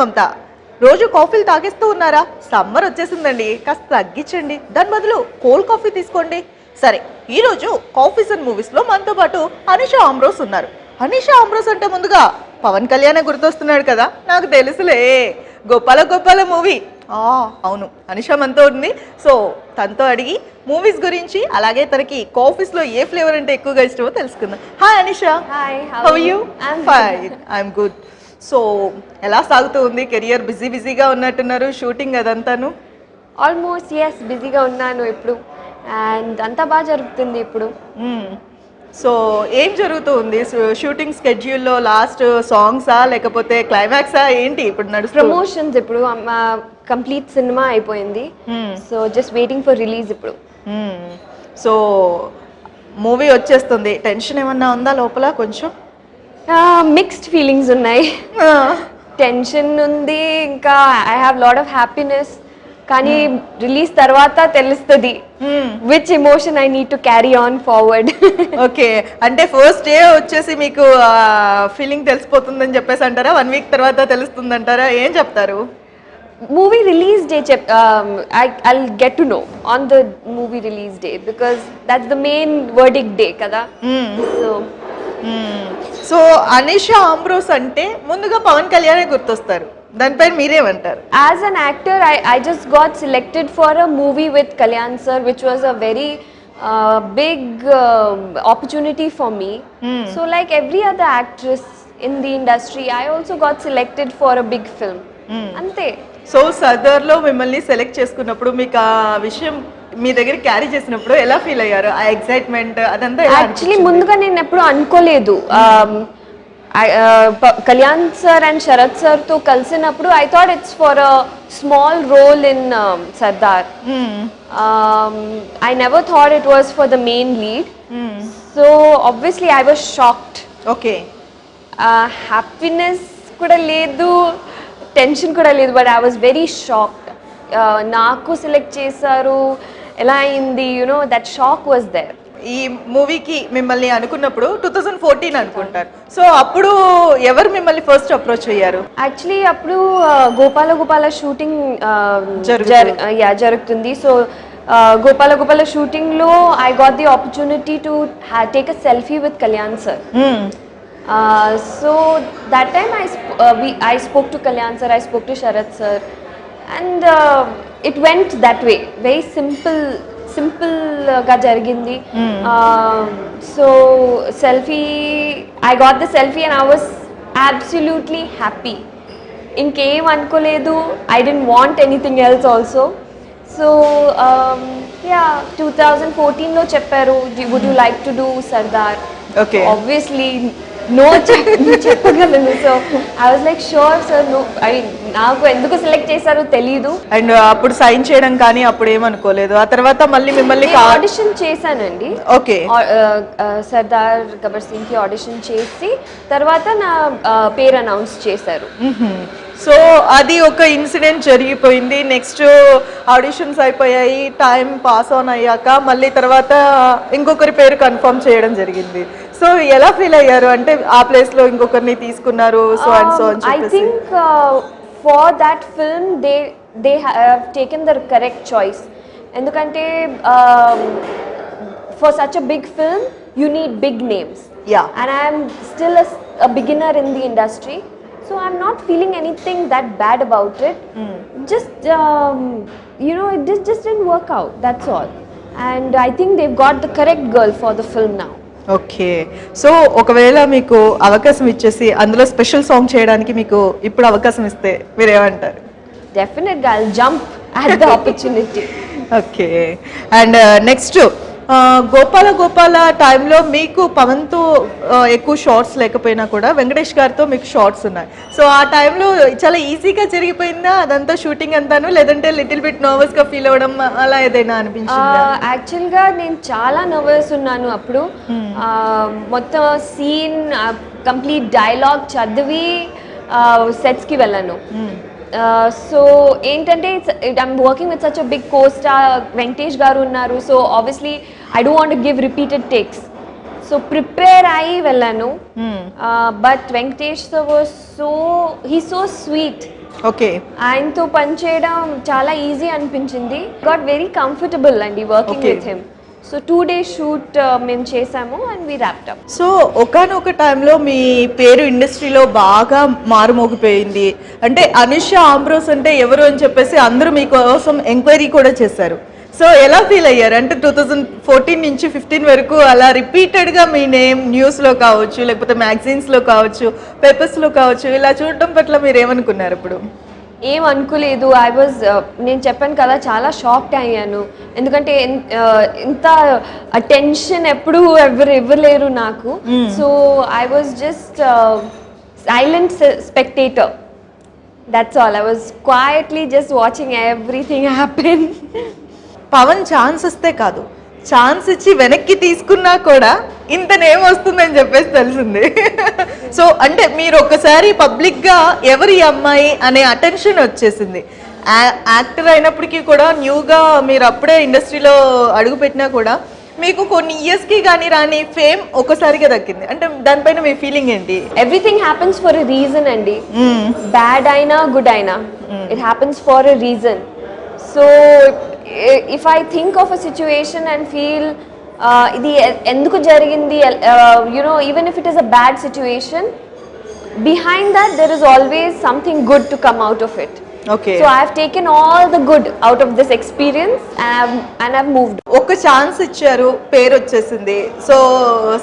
మమత. రోజు కాఫీలు తాగేస్తూ ఉన్నారా? సమ్మర్ వచ్చేసిందండి, కాస్త తగ్గించండి. దాని బదులు కోల్డ్ కాఫీ తీసుకోండి. సరే, ఈరోజు కాఫీస్ అండ్ మూవీస్లో మనతో పాటు అనీషా ఆమ్రోస్ ఉన్నారు. అనీషా ఆమ్రోస్ అంటే ముందుగా పవన్ కళ్యాణ్ గుర్తొస్తున్నాడు కదా, నాకు తెలుసులే. గోపాల గోపాల మూవీ. అవును, అనీషా మనతో ఉంది. సో తనతో అడిగి మూవీస్ గురించి, అలాగే తనకి కాఫీస్లో ఏ ఫ్లేవర్ అంటే ఎక్కువగా ఇష్టమో తెలుసుకుందాం. Hi Anisha. Hi, how are you? Fine, I'm good. So ఎలా సాగుతూ ఉంది కెరియర్? బిజీగా ఉన్నట్టున్నారు, షూటింగ్ అదంతాను. ఆల్మోస్ట్ ఎస్, బిజీగా ఉన్నాను ఇప్పుడు, అండ్ అంతా బాగా జరుగుతుంది ఇప్పుడు. సో ఏం జరుగుతూ ఉంది షూటింగ్ స్కెడ్యూల్లో? లాస్ట్ సాంగ్సా లేకపోతే క్లైమాక్సా ఏంటి ఇప్పుడు నడుస్తుంది? ప్రమోషన్స్ ఇప్పుడు కంప్లీట్ సినిమా అయిపోయింది, so just waiting for release ఇప్పుడు. సో మూవీ వచ్చేస్తుంది, టెన్షన్ ఏమన్నా ఉందా లోపల? కొంచెం మిక్స్డ్ ఫీలింగ్స్ ఉన్నాయి. టెన్షన్ ఉంది, ఇంకా I have lot of happiness. కానీ రిలీజ్ తర్వాత తెలుస్తుంది which emotion I need to carry on forward. Okay, అంటే ఫస్ట్ డే వచ్చేసి మీకు ఫీలింగ్ తెలిసిపోతుందని చెప్పేసి అంటారా? 1 వీక్ తర్వాత తెలుస్తుంది అంటారా? ఏం చెప్తారు? Movie release day I'll get to know on the movie release day because that's the main verdict day kada. So Anisha Ambrose అంటే ముందుగా పవన్ కళ్యాణ్ గుర్తొస్తారు, దానిపై మీరేమంటారు? As an actor, I just got selected for a movie with Kalyan sir, which was a very big opportunity for me. So like every other actress in the industry, I also got selected for a big film. Ante. So సదర్లో మిమ్మల్ని select చేసుకున్నప్పుడు మీకు ఆ విషయం మీ దగ్గర carry చేసినప్పుడు ఎలా feel అయ్యారు? ఆ ఎక్సైట్మెంట్ అదంతా యాక్చువల్లీ ముందుగా నేను ఎప్పుడు అనుకోలేదు. Kalyan sir and Sharath sir తో కలిసినప్పుడు I thought it's for a small role in Sardaar. I never thought it was for the main lead. So obviously I was shocked. Okay, happiness కూడా లేదు, టెన్షన్ కూడా లేదు, but I was very shocked. నాకు select చేశారు, ఎలా అయింది, you know that shock was there. ఈ మూవీకి మిమ్మల్ని అనుకున్నప్పుడు 2014 అనుకుంటారు. సో అప్పుడు ఎవరు మిమ్మల్ని ఫస్ట్ అప్రోచ్ అయ్యారు? యాక్చువల్లీ అప్పుడు గోపాల షూటింగ్ జరుగుతుంది. సో గోపాల షూటింగ్లో I got the opportunity to take a selfie with Kalyan sir. So that time I spoke to Kalyan sir, I spoke to Sharath sir, and it went that way, very simple ga jarigindi. So selfie, I got the selfie and I was absolutely happy. Inkem ankoledu, I didn't want anything else also. So yeah, 2014 lo chepparu, would you like to do Sardar? Okay, obviously no చెప్పగలను. So I was like sure sir, no, I నాకు ఎందుకు select చేశారో తెలీదు. And అప్పుడు sign చేయడం కానీ అప్పుడు ఏమనుకోలేదు. ఆ తర్వాత మళ్ళీ మిమ్మల్ని ఆడిషన్ చేశానండి. ఓకే, సర్దార్ గబ్బర్ సింగ్ కి ఆడిషన్ చేసి తర్వాత నా పేరు అనౌన్స్ చేశారు. సో అది ఒక ఇన్సిడెంట్ జరిగిపోయింది. నెక్స్ట్ ఆడిషన్స్ అయిపోయాయి, టైం పాస్ ఆన్ అయ్యాక మళ్ళీ తర్వాత ఇంకొకరి పేరు కన్ఫర్మ్ చేయడం జరిగింది. సో ఎలా ఫీల్ అయ్యారు? అంటే ఆ ప్లేస్ లో ఇంకొకరిని తీసుకున్నారు, సో అండ్ సో అని చెప్పేసి. I think for that film they have taken the correct choice. ఎందుకంటే for such a big film you need big names. And I'm still a beginner in the industry. So I'm not feeling anything that bad about it. Just you know, it just didn't work out, that's all. And I think they've got the correct girl for the film now. Okay, so ఒకవేళ మీకు అవకాశం ఇచ్చేసి అందులో special song చేయడానికి మీకు ఇప్పుడు అవకాశం ఇస్తే మీరేమంటారు? Definitely I'll jump at the opportunity. Okay, and next Gopala టైంలో మీకు పవన్తో ఎక్కువ షార్ట్స్ లేకపోయినా కూడా వెంకటేష్ గారితో మీకు షార్ట్స్ ఉన్నాయి. సో ఆ టైంలో చాలా ఈజీగా జరిగిపోయిందా అదంతా షూటింగ్ అంతాను, లేదంటే లిటిల్ బిట్ నర్వస్గా ఫీల్ అవ్వడం అలా ఏదైనా అనిపించిందా? యాక్చువల్గా నేను చాలా నర్వస్ ఉన్నాను అప్పుడు. మొత్తం సీన్ కంప్లీట్ డైలాగ్ చదివి సెట్స్కి వెళ్ళాను. సో ఏంటంటే I'm working with such a big costar, Venkatesh garu ఉన్నారు. So obviously I don't want to give repeated takes. So prepare అయ్యి వెళ్ళాను. But Venkatesh sir was so sweet. Okay. ఆయనతో పనిచేయడం చాలా ఈజీ అనిపించింది. గాట్ వెరీ కంఫర్టబుల్ అండి working Okay. With him. So 2 days shoot మేము చేసాము and we wrapped up. So ఒకానొక టైంలో మీ పేరు ఇండస్ట్రీలో బాగా మారుమోగిపోయింది. అంటే అనుష ఆంబ్రోస్ అంటే ఎవరు అని చెప్పేసి అందరూ మీకోసం ఎంక్వైరీ కూడా చేశారు. సో ఎలా ఫీల్ అయ్యారు? అంటే 2014 నుంచి 15 వరకు అలా రిపీటెడ్గా మీ నేమ్ న్యూస్లో కావచ్చు, లేకపోతే మ్యాగజైన్స్లో కావచ్చు, పేపర్స్లో కావచ్చు, ఇలా చూడటం పట్ల మీరు ఏమనుకున్నారు ఇప్పుడు? ఏం అనుకోలేదు. నేను చెప్పాను కదా, చాలా షాక్డ్ అయ్యాను. ఎందుకంటే ఇంత అటెన్షన్ ఎప్పుడు ఎవరు ఇవ్వలేరు నాకు. So I was just silent spectator. That's all. I was quietly just watching everything happen. Pawan chance వస్తే కాదు, ఛాన్స్ ఇచ్చి వెనక్కి తీసుకున్నా కూడా ఇంత నేమ్ వస్తుందని చెప్పేసి తెలిసింది. సో అంటే మీరు ఒకసారి పబ్లిక్గా ఎవరి అమ్మాయి అనే అటెన్షన్ వచ్చేసింది. యాక్టర్ అయినప్పటికీ కూడా న్యూగా మీరు అప్పుడే ఇండస్ట్రీలో అడుగుపెట్టినా కూడా మీకు కొన్ని ఇయర్స్కి కానీ రాని ఫేమ్ ఒకసారిగా దక్కింది. అంటే దానిపైన మీ ఫీలింగ్ ఏంటి? Everything happens for a reason అండి. బ్యాడ్ అయినా గుడ్ అయినా it happens for a reason. So if I think of a situation and feel ఇది ఎందుకు జరిగింది, even if it is a bad situation, behind that there is always something good to come out of it. Okay. So I have taken all the good out of this experience and I've moved. ఒక chance ఇచ్చారు, పేరు వచ్చేసింది. So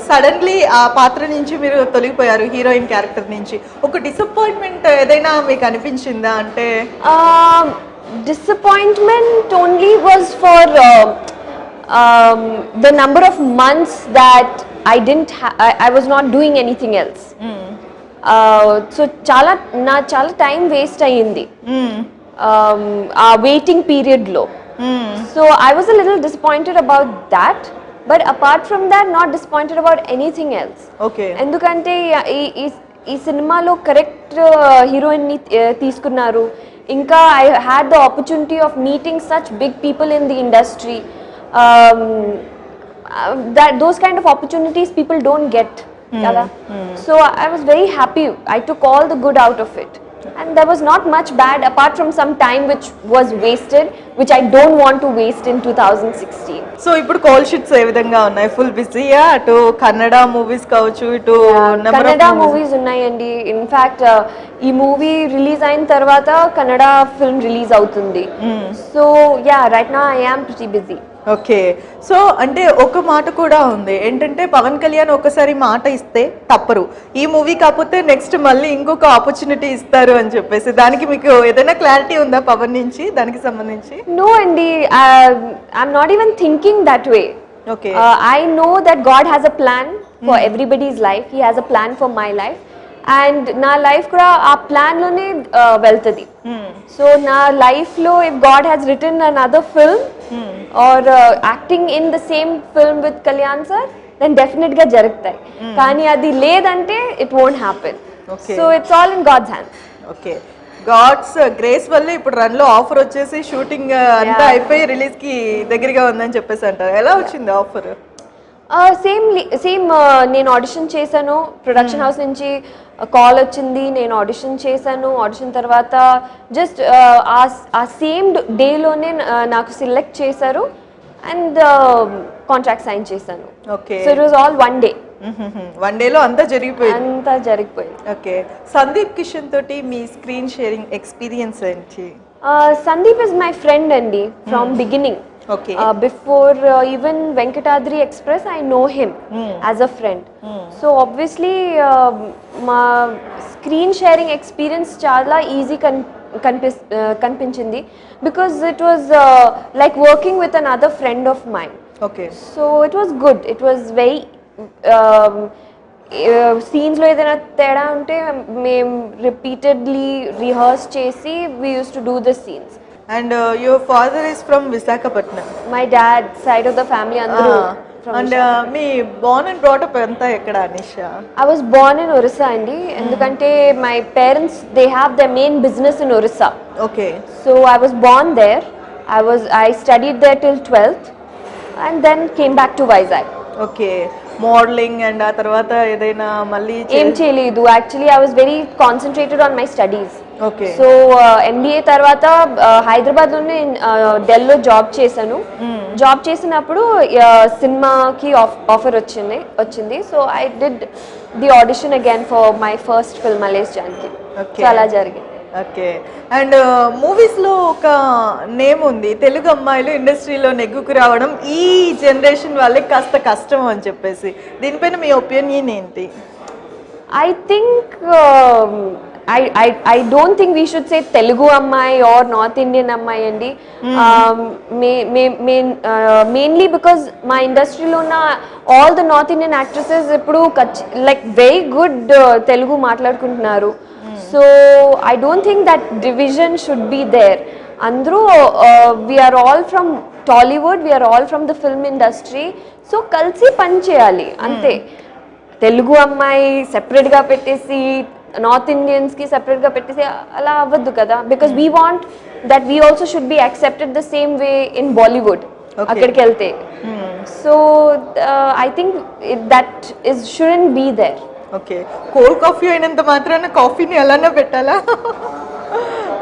suddenly ఆ పాత్ర నుంచి మీరు తొలగిపోయారు, heroine character నుంచి. ఒక డిసప్పాయింట్మెంట్ ఏదైనా మీకు అనిపించిందా? అంటే disappointment only was for the number of months that I was not doing anything else. So చాలా time waste అయ్యింది ఆ waiting period లో. So I was a little disappointed about that, but apart from that not disappointed about anything else. Okay. ఎందుకంటే ఈ సినిమాలో correct heroine ని తీసుకున్నారు. ఇంకా I had the opportunity of meeting such big people in the industry. Those kind of opportunities people don't get. So I was very happy. I took all the good out of it. And there was not much bad apart from some time which was wasted, which I don't want to waste in 2016. So ఇప్పుడు call sheets ఏ విధంగా ఉన్నాయి? Full బిజీయా? అటు Kannada movies కావచ్చు, ఇటు Kannada movies ఉన్నాయండి. In fact ఈ movie release అయిన తర్వాత కన్నడ ఫిల్మ్ రిలీజ్ అవుతుంది. So yeah, right now I am pretty busy. Okay. So అంటే ఒక మాట కూడా ఉంది ఏంటంటే, పవన్ కళ్యాణ్ ఒకసారి మాట ఇస్తే తప్పరు, ఈ మూవీ కాకపోతే నెక్స్ట్ మళ్ళీ ఇంకొక ఆపర్చునిటీ ఇస్తారు అని చెప్పేసి. దానికి మీకు ఏదైనా క్లారిటీ ఉందా పవన్ నుంచి దానికి సంబంధించి? నో అండి, I'm not even thinking that way. Okay. I know that God has a plan for everybody's life. He has a plan for my life. And నా లైఫ్ కూడా ఆ ప్లాన్ లోనే వెళ్తుంది. సో నా లైఫ్ లో if God has written another film or acting in the same film with Kalyan sir, then definite గా జరుగుతాయి. కానీ అది లేదంటే it won't happen. So it's all in God's hands. Okay. God's grace వల్ల ఇప్పుడు రన్ లో ఆఫర్ వచ్చేసి షూటింగ్ అంతా అయిపోయి రిలీజ్ కి దగ్గరగా ఉందని చెప్పేసి అంటారు. ఎలా వచ్చింది ఆఫర్? సేమ్ నేను ఆడిషన్ చేశాను, ప్రొడక్షన్ హౌస్ నుంచి కాల్ వచ్చింది, నేను ఆడిషన్ చేశాను. ఆడిషన్ తర్వాత జస్ట్ ఆ సేమ్ డేలోనే నాకు సెలెక్ట్ చేశారు అండ్ కాంట్రాక్ట్ సైన్ చేశాను. Okay. So it was all one day. One డేలో అంతా జరిగిపోయింది. ఓకే. సందీప్ కిషన్ తోటి మీ స్క్రీన్ షేరింగ్ ఎక్స్పీరియన్స్ ఏంటి? సందీప్ ఇస్ మై ఫ్రెండ్ అండి from beginning. Okay. Before even Venkatadri Express, I know him as a friend. So obviously, my screen sharing experience chala easy kanpinchindi because it was like working with another friend of mine. Okay. So it was good. It was very scenes lo edaina teda unte mem repeatedly rehearse chesi we used to do the scenes. And your father is from Visakhapatnam. My dad side of the family andru from and me born and brought up anta ekkada Anisha? I was born in Orissa andi, endukante my parents they have their main business in Orissa. Okay. So I was born there. I studied there till 12th and then came back to Vizag. Okay. Modeling and ఆ తర్వాత ఏదైనా మళ్ళీ ఏం చేయలేదు. Actually I was very concentrated on my studies. Okay. So MBA తర్వాత హైదరాబాద్లోనే డెల్లో job చేశాను. Job చేసినప్పుడు సినిమాకి ఆఫర్ వచ్చింది. So I did the audition again for my first film మలేష్ జాన్కి. Okay. సో అలా జరిగింది. ఓకే. అండ్ మూవీస్లో ఒక నేమ్ ఉంది, తెలుగు అమ్మాయిలు ఇండస్ట్రీలో నెగ్గుకు రావడం ఈ జనరేషన్ వాళ్ళకి కాస్త కష్టం అని చెప్పేసి, దీనిపైన మీ ఒపీనియన్ ఏంటి? I think I don't think we should say Telugu ammai or North Indian ammai andi. Mainly because my industry lo na all the North Indian actresses ippudu like very good Telugu maatladukuntunnaru. So I don't think that division should be there. Andru we are all from Tollywood, we are all from the film industry. So kalsi pan cheyali ante. Telugu అమ్మాయి సెపరేట్గా పెట్టేసి north ఇండియన్స్కి సెపరేట్గా పెట్టేసి అలా అవ్వద్దు కదా, because we want that we also should be accepted the same way in Bollywood అక్కడికి వెళ్తే. So I think that is shouldn't be there. Okay. Cold coffee అయినంత మాత్రాన కాఫీని అలానే పెట్టాలా?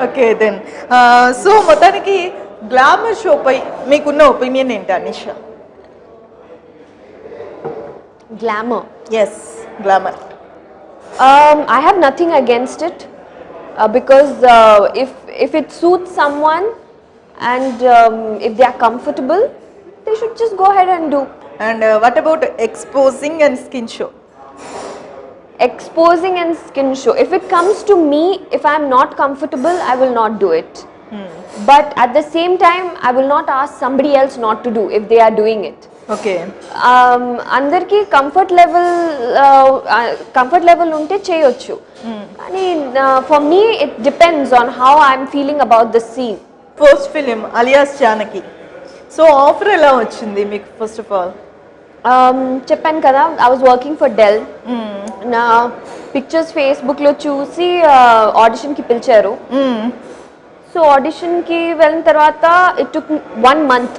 Okay then. సో మొత్తానికి గ్లామర్ షోపై మీకున్న ఒపీనియన్ ఏంటి Anisha? Glamour. Yes, glamour. I have nothing against it because if it suits someone and if they are comfortable, they should just go ahead and do. And what about exposing and skin show? Exposing and skin show. If it comes to me, if I am not comfortable, I will not do it. But at the same time, I will not ask somebody else not to do if they are doing it. Okay. అందరికీ comfort level ఉంటే చేయొచ్చు, కానీ for me it depends on how I'm feeling about the scene. First film alias Janaki, so offer ఎలా వచ్చింది మీకు? First of all చెప్పాను కదా, I was working for Dell. నా పిక్చర్స్ ఫేస్బుక్లో చూసి ఆడిషన్కి పిలిచారు. సో ఆడిషన్కి వెళ్ళిన తర్వాత ఇట్ టుక్ 1 month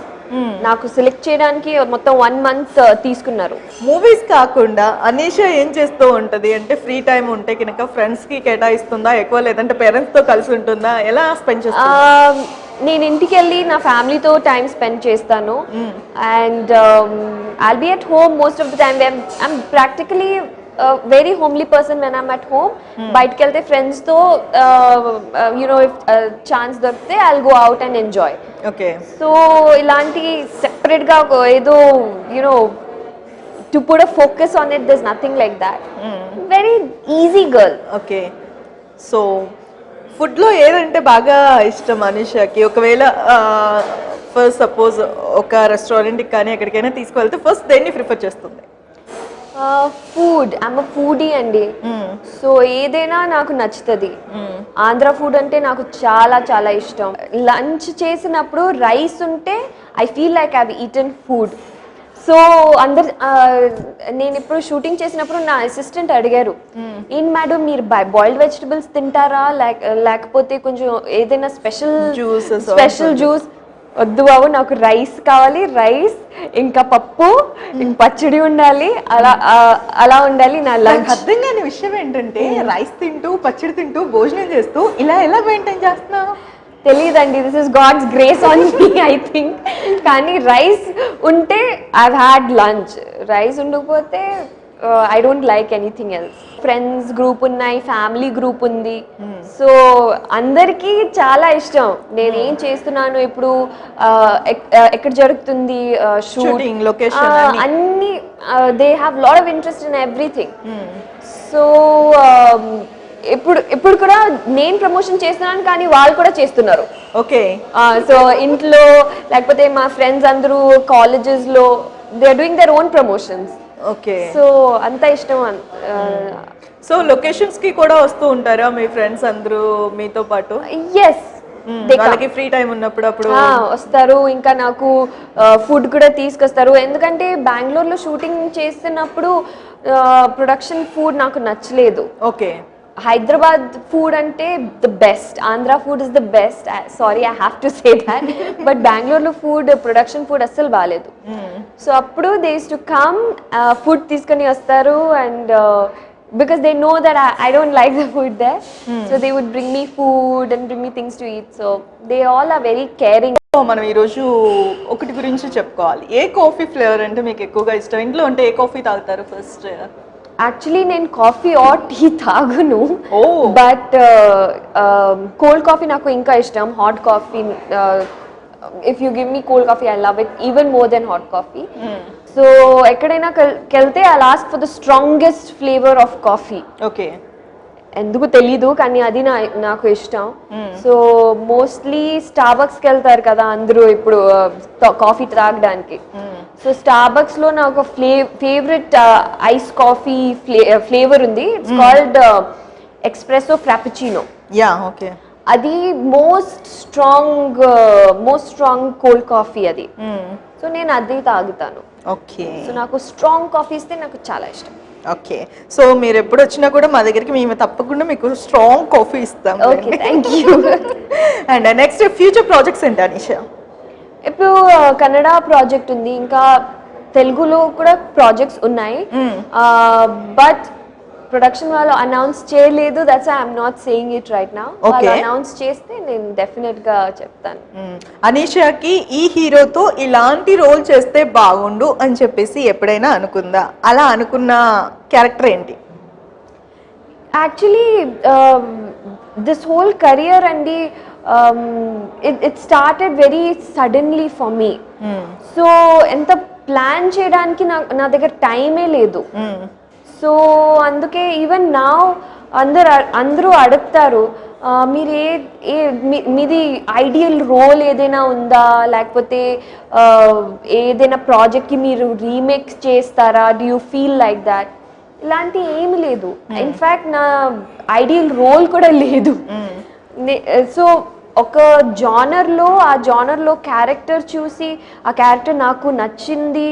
నాకు సెలెక్ట్ చేయడానికి, మొత్తం 1 month తీసుకున్నారు. మూవీస్ కాకుండా అనీషా ఏం చేస్తూ ఉంటది అంటే, ఫ్రీ టైం ఉంటే కనుక ఫ్రెండ్స్ కి కేటాయిస్తుందా ఎక్కువ, లేదంటే పేరెంట్స్ తో కలిసి ఉంటుందా, ఎలా స్పెండ్ చేస్తుంది? నేను ఇంటికి వెళ్ళి నా ఫ్యామిలీతో టైం స్పెండ్ చేస్తాను. And I'll be at home most of the time. I'm practically very homely person when I'm at home. బయటకు వెళ్తే ఫ్రెండ్స్తో యునో ఇఫ్ ఛాన్స్ దొరికితే I'll go out and enjoy. Okay. So ఇలాంటి సెపరేట్గా ఏదో you know to put a focus on it, there is nothing like that. Very easy girl. Okay. So ఫుడ్లో ఏదంటే బాగా ఇష్టం అనీషాకి? ఒకవేళ ఫస్ట్ సపోజ్ ఒక రెస్టారెంట్కి కానీ ఎక్కడికైనా తీసుకువెళ్తే ఫస్ట్ దేన్ని ప్రిఫర్ చేస్తుంది? ఫుడ్. ఐఎమ్ అ ఫుడీ అండి. సో ఏదైనా నాకు నచ్చుతుంది. ఆంధ్ర ఫుడ్ అంటే నాకు చాలా చాలా ఇష్టం. లంచ్ చేసినప్పుడు రైస్ ఉంటే I feel like I have eaten food. So నేను ఇప్పుడు షూటింగ్ చేసినప్పుడు నా అసిస్టెంట్ అడిగారు, ఏం మేడం మీరు బాయిల్డ్ వెజిటబుల్స్ తింటారా, లేకపోతే కొంచెం ఏదైనా స్పెషల్ జ్యూస్? వద్దు బాబు, నాకు రైస్ కావాలి, రైస్ ఇంకా పప్పు పచ్చడి ఉండాలి, అలా ఉండాలి నా లంచ్. అర్థం కాని విషయం ఏంటంటే, రైస్ తింటూ పచ్చడి తింటూ భోజనం చేస్తూ ఇలా మెయింటైన్ చేస్తున్నావు? తెలీదండి, this is God's grace on me I think. కానీ రైస్ ఉంటే ఐ హ్యాడ్ లంచ్, రైస్ ఉండకపోతే I don't like anything else. Friends group ఉన్నాయి, ఫ్యామిలీ గ్రూప్ ఉంది. సో అందరికీ చాలా ఇష్టం నేను ఏం చేస్తున్నాను, ఇప్పుడు ఎక్కడ జరుగుతుంది షూటింగ్ లొకేషన్ అన్ని. They have lot of interest in everything. So ఇప్పుడు కూడా నేను ప్రమోషన్ చేస్తున్నాను, కానీ వాళ్ళు కూడా చేస్తున్నారు. ఓకే. సో ఇంట్లో లేకపోతే మా ఫ్రెండ్స్ అందరూ కాలేజెస్లో they are doing their own promotions. Okay. So అంత ఇష్టం. సో లొకేషన్స్ కి కూడా వస్తూ ఉంటారా మీ ఫ్రెండ్స్ అందరూ మీతో పాటు? ఎస్, వాళ్ళకి ఫ్రీ టైం ఉన్నప్పుడు అప్పుడు వస్తారు. ఇంకా నాకు ఫుడ్ కూడా తీసుకొస్తారు, ఎందుకంటే బెంగళూరులో షూటింగ్ చేస్తున్నప్పుడు ప్రొడక్షన్ ఫుడ్ నాకు నచ్చలేదు. ఓకే. హైదరాబాద్ ఫుడ్ అంటే the best, Andhra food is the best. Sorry, I have to say that. But బెంగళూరులో ఫుడ్, ప్రొడక్షన్ ఫుడ్ అస్సలు బాగాలేదు. సో అప్పుడు they use to come, food తీసుకొని వస్తారు and because they know that I don't like the food there. So they would bring me food and bring me things to eat. So they all are very caring. మనం ఈరోజు ఒకటి గురించి చెప్పుకోవాలి. ఏ coffee flavour అంటే మీకు ఎక్కువగా ఇష్టం? ఇంట్లో అంటే ఏ కాఫీ తాగుతారు ఫస్ట్? యాక్చువల్లీ నేను కాఫీ ఆర్ టీ తాగును, Oh. బట్ కోల్డ్ కాఫీ నాకు ఇంకా ఇష్టం. Hot coffee, if you give me cold coffee I love it even more than hot coffee. So ఎక్కడైనా వెళ్తే I ask for the strongest flavour of coffee. Okay. ఎందుకు తెలీదు కానీ అది నాకు ఇష్టం. సో మోస్ట్లీ స్టార్బక్స్కి వెళ్తారు కదా అందరూ ఇప్పుడు కాఫీ తాగడానికి. సో స్టార్బక్స్ లో నాకు ఫేవరెట్ ఐస్ కాఫీ ఫ్లేవర్ ఉంది. It's called espresso frappuccino. Yeah, okay. అది మోస్ట్ స్ట్రాంగ్ కోల్డ్ కాఫీ అది. సో నేను అది తాగుతాను. ఓకే. సో నాకు స్ట్రాంగ్ కాఫీ ఇస్తే నాకు చాలా ఇష్టం. ఓకే. సో మీరు ఎప్పుడు వచ్చినా కూడా మా దగ్గరికి మేము తప్పకుండా మీకు స్ట్రాంగ్ కాఫీ ఇస్తాం. Okay, thank you. And next future projects ఏంటి అనిషా? ఇప్పుడు కన్నడ ప్రాజెక్ట్ ఉంది, ఇంకా తెలుగులో కూడా ప్రాజెక్ట్స్ ఉన్నాయి. బట్ ప్రొడక్షన్ వాళ్ళు అనౌన్స్ చేయలేదు. That's I am not saying it right now. వాళ్ళు అనౌన్స్ చేస్తే నేను డెఫినెట్ గా చెప్తాను. అనిషాకి ఈ హీరోతో ఇలాంటి రోల్ చేస్తే బాగుండు అని చెప్పేసి ఎప్పుడైనా అనుకుందా? అలా అనుకున్న క్యారెక్టర్ ఏంటి? యాక్చువల్లీ దిస్ హోల్ కెరియర్ అండి, it started very suddenly for me. So ఎంత ప్లాన్ చేయడానికి నా దగ్గర టైమే లేదు. సో అందుకే ఈవెన్ నా అందరూ అడుగుతారు, మీరు మీది ఐడియల్ రోల్ ఏదైనా ఉందా, లేకపోతే ఏదైనా ప్రాజెక్ట్కి మీరు రీమేక్ చేస్తారా, do you feel like that? ఇలాంటి ఏమి లేదు. ఇన్ఫ్యాక్ట్ నా ఐడియల్ రోల్ కూడా లేదు. సో ఒక జానర్లో క్యారెక్టర్ చూసి ఆ క్యారెక్టర్ నాకు నచ్చింది,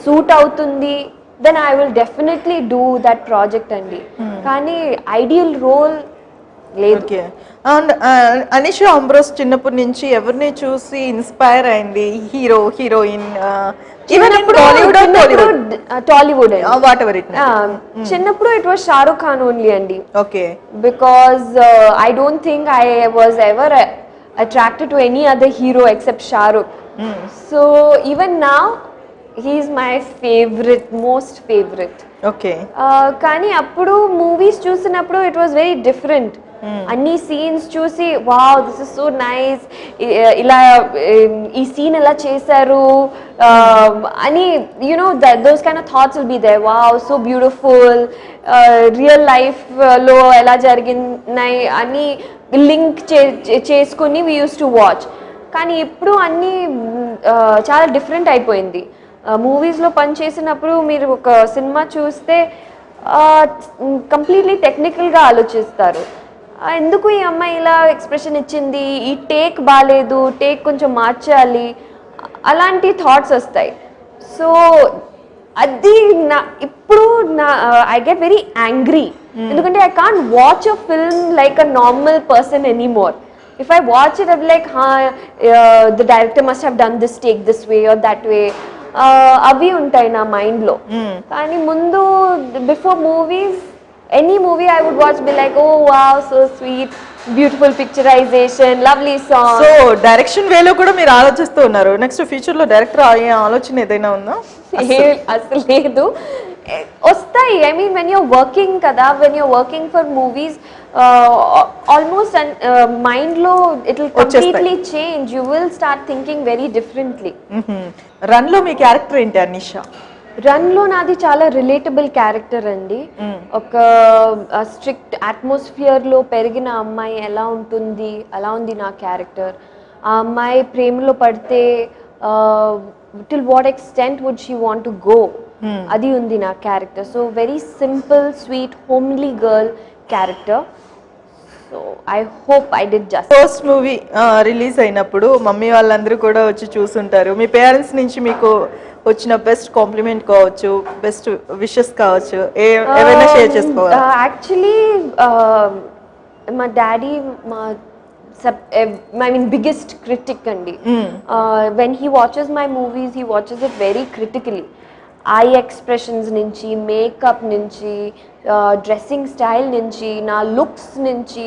సూట్ అవుతుంది, then I will definitely do that project అండి. కానీ ఐడియల్ రోల్ లేదు. ఓకే. అండ్ అనిషా అంబ్రోస్ చిన్నప్పటి నుంచి ఎవరిని చూసి ఇన్స్పైర్ అయింది? Hero, heroine, Tollywood whatever it. చిన్నప్పుడు it was Shahrukh Khan only అండి. Okay. Because I don't think I was ever attracted to any other hero except Shahrukh. So even now he is my most favorite. Okay. కానీ అప్పుడు movies చూసినప్పుడు it was very different. అన్ని scenes చూసి wow this is so nice, ఇలా ఈ scene ఎలా చేశారు అని you know those kind of thoughts will be there. Wow so beautiful, real లైఫ్లో ఎలా జరిగినాయి అని లింక్ చేసుకుని వీ యూస్ టు వాచ్. కానీ ఇప్పుడు అన్నీ చాలా డిఫరెంట్ అయిపోయింది. మూవీస్లో పనిచేసినప్పుడు మీరు ఒక సినిమా చూస్తే కంప్లీట్లీ టెక్నికల్గా ఆలోచిస్తారు. ఎందుకు ఈ అమ్మాయి ఇలా ఎక్స్ప్రెషన్ ఇచ్చింది, ఈ టేక్ బాగాలేదు, టేక్ కొంచెం మార్చాలి, అలాంటి థాట్స్ వస్తాయి. సో అది ఇప్పుడు ఐ గెట్ వెరీ యాంగ్రీ, ఎందుకంటే I can't watch a film like a normal person anymore. If I watch it, I'll be like, the director must have done this take this way or that way. అవి ఉంటాయి నా మైండ్లో. కానీ ముందు before movies, any movie I would watch be like, oh wow so sweet, beautiful picturisation, lovely song. So direction వేలో కూడా మీరు ఆలోచిస్తూ ఉన్నారు. నెక్స్ట్ ఫ్యూచర్ లో డైరెక్టర్ అయ్యే ఆలోచన ఏదైనా ఉందా? అసలు లేదు. వస్తాయి. I mean when you're working కదా, when you're working for movies almost మైండ్లో it will completely change. You will start thinking very differently. రన్ లో మీ క్యారెక్టర్ ఏంటి అనిషా? రన్ లో నాది చాలా రిలేటబుల్ క్యారెక్టర్ అండి. ఒక స్ట్రిక్ట్ అట్మాస్ఫియర్ లో పెరిగిన అమ్మాయి ఎలా ఉంటుంది అలా ఉంది నా క్యారెక్టర్. ఆ అమ్మాయి ప్రేమలో పడితే till what extent would she want to go, అది ఉంది నా character. So very simple, sweet, homely girl character. So I hope I did just. First movie release అయినప్పుడు మమ్మీ వాళ్ళందరూ కూడా వచ్చి చూసుంటారు. మీ పేరెంట్స్ నుంచి మీకు వచ్చిన బెస్ట్ కాంప్లిమెంట్ కావచ్చు, బెస్ట్ విషెస్ కావచ్చు, ఏమైనా షేర్ చేసుకోవాలి? యాక్చువల్లీ మా daddy I mean biggest critic andi. When he watches my movies, he watches it very critically. I expressions నుంచి, మేకప్ నుంచి, డ్రెస్సింగ్ స్టైల్ నుంచి, నా లుక్స్ నుంచి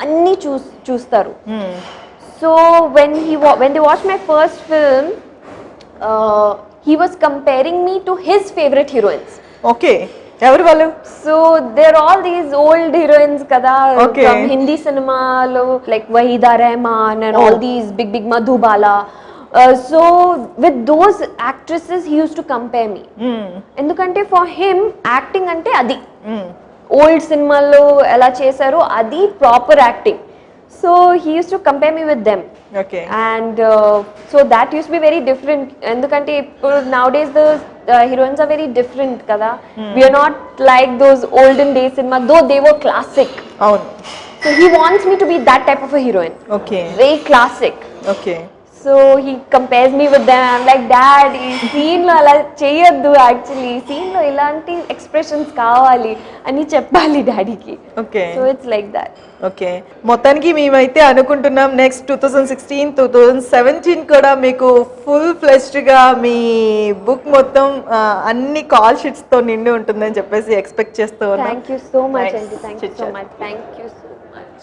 అన్నీ చూస్తారు. So when they watched my first film, he was comparing me to his favorite heroines. Okay, ఎవరు వాళ్ళు? So they're all these old heroines kada, Okay. from Hindi cinema lo, like Wahida Rehman and all these big Madhubala. So with those actresses he used to compare me. ఎందుకంటే for him acting అంటే అది old సినిమాల్లో ఎలా చేశారో అది proper acting. So he used to compare me with them. Okay. And so that used to be very different. ఎందుకంటే ఇప్పుడు nowadays the heroines are very different kada. We are not like those olden days cinema, though they were classic. అవును. So he wants me to be that type of a heroine. Okay. Very classic. Okay. So he compares me with them. I'm like, Dad, ఈ scene లో అలా చేయొద్దు, actually scene లో ఇలాంటి expressions కావాలి అని చెప్పాలి డాడీకి. Okay. So it's like that. Okay, మొత్తానికి మేమైతే అనుకుంటున్నాం నెక్స్ట్ 2016, 2017 కూడా మీకు ఫుల్ ఫ్లెష్డ్గా మీ బుక్ మొత్తం అన్ని కాల్ షీట్స్తో నిండి ఉంటుందని చెప్పేసి ఎక్స్పెక్ట్ చేస్తూ ఉన్నాం. Thank you so much Nice అండి, thank you so chit-chat. Much, thank you so much.